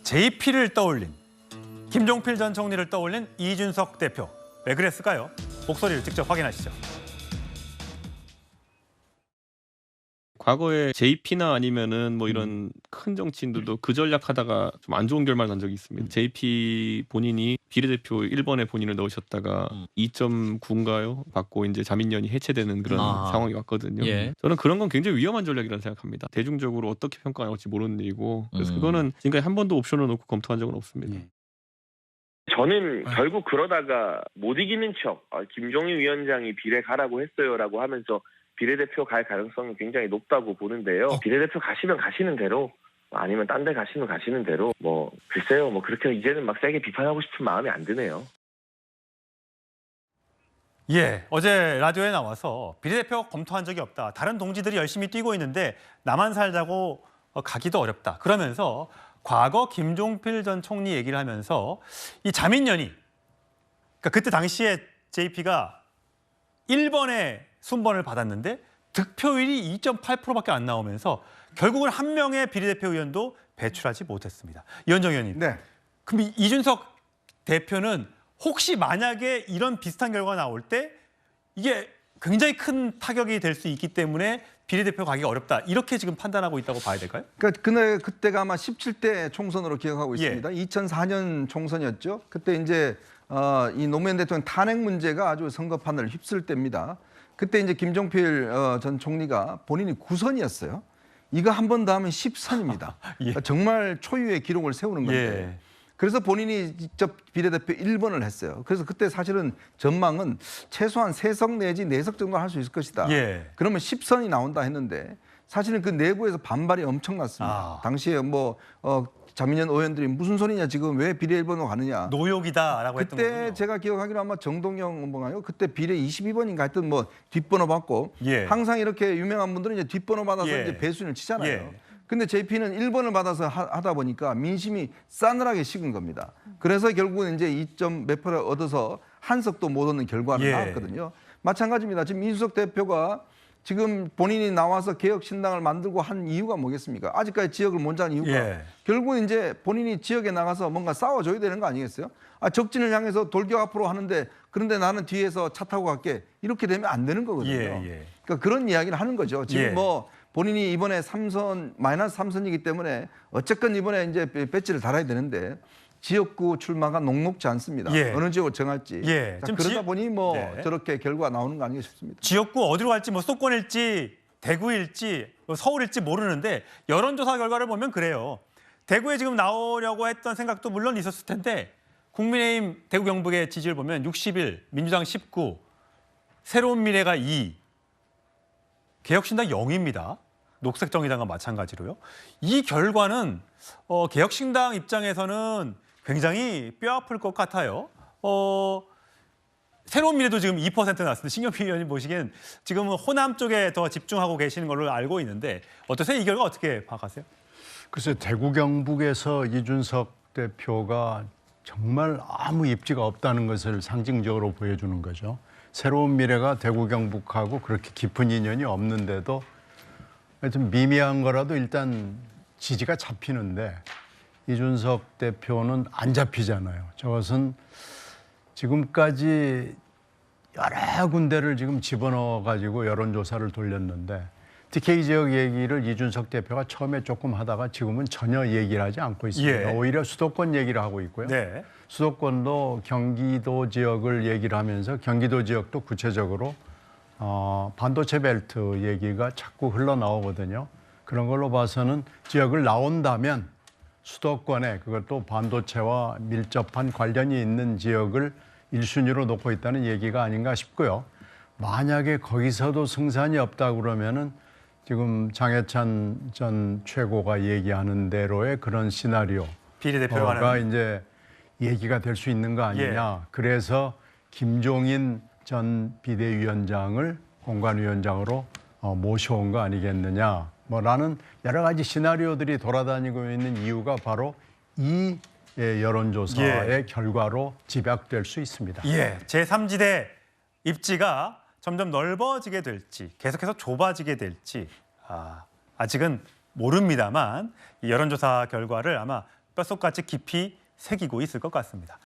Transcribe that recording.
JP를 떠올린 김종필 전 총리를 떠올린 이준석 대표. 왜 그랬을까요? 목소리를 직접 확인하시죠. 과거에 JP나 아니면은 뭐 이런 큰 정치인들도 그 전략하다가 좀 안 좋은 결말 난 적이 있습니다. JP 본인이 비례대표 1번에 본인을 넣으셨다가 2.9인가요? 받고 이제 자민련이 해체되는 그런 상황이 왔거든요. 예. 저는 그런 건 굉장히 위험한 전략이라고 생각합니다. 대중적으로 어떻게 평가가 나올지 모르는 일이고 그래서 그거는 지금까지 한 번도 옵션을 놓고 검토한 적은 없습니다. 저는 결국 그러다가 못 이기는 척 김종인 위원장이 비례 가라고 했어요라고 하면서 비례대표 갈 가능성이 굉장히 높다고 보는데요. 비례대표 가시면 가시는 대로 아니면 딴 데 가시면 가시는 대로 뭐 글쎄요. 뭐 그렇게 이제는 막 세게 비판하고 싶은 마음이 안 드네요. 예, 어제 라디오에 나와서 비례대표 검토한 적이 없다. 다른 동지들이 열심히 뛰고 있는데 나만 살자고 가기도 어렵다. 그러면서 과거 김종필 전 총리 얘기를 하면서 이 자민련이 그러니까 그때 당시에 JP가 1번에 순번을 받았는데 득표율이 2.8%밖에 안 나오면서 결국은 한 명의 비례대표 의원도 배출하지 못했습니다. 이현정 의원님. 네. 그럼 이준석 대표는 혹시 만약에 이런 비슷한 결과가 나올 때 이게 굉장히 큰 타격이 될 수 있기 때문에 비례대표 가기가 어렵다. 이렇게 지금 판단하고 있다고 봐야 될까요? 그러니까 그때가 아마 17대 총선으로 기억하고 있습니다. 2004년 총선이었죠. 그때 이제 이 노무현 대통령 탄핵 문제가 아주 선거판을 휩쓸 때입니다. 그때 이제 김종필 전 총리가 본인이 9선이었어요. 이거 한 번 더 하면 10선입니다. 그러니까 정말 초유의 기록을 세우는 건데. 그래서 본인이 직접 비례대표 1번을 했어요. 그래서 그때 사실은 전망은 최소한 3석 내지 4석 정도 할 수 있을 것이다. 그러면 10선이 나온다 했는데 사실은 그 내부에서 반발이 엄청났습니다. 당시에 뭐 자민련 의원들이 무슨 소리냐 지금 왜 비례 1번으로 가느냐. 노욕이다라고 했던 거군요. 그때 제가 기억하기로 아마 정동영 뭔가요? 그때 비례 22번인가 하여튼 뭐 뒷번호 받고 항상 이렇게 유명한 분들은 이제 뒷번호 받아서 이제 배순을 치잖아요. 근데 JP는 1번을 받아서 하다 보니까 민심이 싸늘하게 식은 겁니다. 그래서 결국은 이제 2몇 표를 얻어서 한 석도 못 얻는 결과를 나왔거든요. 마찬가지입니다. 지금 이준석 대표가 지금 본인이 나와서 개혁신당을 만들고 한 이유가 뭐겠습니까? 아직까지 지역을 못 잡는 이유가 결국은 이제 본인이 지역에 나가서 뭔가 싸워줘야 되는 거 아니겠어요? 적진을 향해서 돌격 앞으로 하는데 그런데 나는 뒤에서 차 타고 갈게. 이렇게 되면 안 되는 거거든요. 그러니까 그런 이야기를 하는 거죠. 지금 뭐 본인이 이번에 3선, 마이너스 3선이기 때문에 어쨌건 이번에 이제 배지를 달아야 되는데 지역구 출마가 녹록지 않습니다. 어느 지역으로 정할지. 자, 그러다 보니 뭐 저렇게 결과가 나오는 거 아니겠 싶습니다. 지역구 어디로 갈지 뭐 수도권일지 대구일지 서울일지 모르는데 여론조사 결과를 보면 그래요. 대구에 지금 나오려고 했던 생각도 물론 있었을 텐데 국민의힘 대구 경북의 지지율 보면 61, 민주당 19, 새로운 미래가 2, 개혁신당 0입니다. 녹색정의당과 마찬가지로요. 이 결과는 개혁신당 입장에서는 굉장히 뼈아플 것 같아요. 새로운 미래도 지금 2% 나왔습니다. 신경필 의원님 보시기엔 지금은 호남 쪽에 더 집중하고 계시는 걸로 알고 있는데 어떠세요? 이 결과 어떻게 파악하세요? 글쎄 대구 경북에서 이준석 대표가 정말 아무 입지가 없다는 것을 상징적으로 보여주는 거죠. 새로운 미래가 대구 경북하고 그렇게 깊은 인연이 없는데도 좀 미미한 거라도 일단 지지가 잡히는데 이준석 대표는 안 잡히잖아요. 저것은 지금까지 여러 군데를 지금 집어넣어 가지고 여론조사를 돌렸는데 TK 지역 얘기를 이준석 대표가 처음에 조금 하다가 지금은 전혀 얘기를 하지 않고 있습니다. 오히려 수도권 얘기를 하고 있고요. 수도권도 경기도 지역을 얘기를 하면서 경기도 지역도 구체적으로 반도체 벨트 얘기가 자꾸 흘러나오거든요. 그런 걸로 봐서는 지역을 나온다면 수도권에 그것도 반도체와 밀접한 관련이 있는 지역을 1순위로 놓고 있다는 얘기가 아닌가 싶고요. 만약에 거기서도 승산이 없다 그러면은 지금 장해찬 전 최고가 얘기하는 대로의 그런 시나리오 비례대표가 이제 얘기가 될 수 있는 거 아니냐. 그래서 김종인 전 비대위원장을 공관위원장으로 모셔온 거 아니겠느냐. 라는 여러 가지 시나리오들이 돌아다니고 있는 이유가 바로 이 여론조사의 결과로 집약될 수 있습니다. 제3지대 입지가 점점 넓어지게 될지 계속해서 좁아지게 될지 아직은 모릅니다만 이 여론조사 결과를 아마 뼛속같이 깊이 새기고 있을 것 같습니다.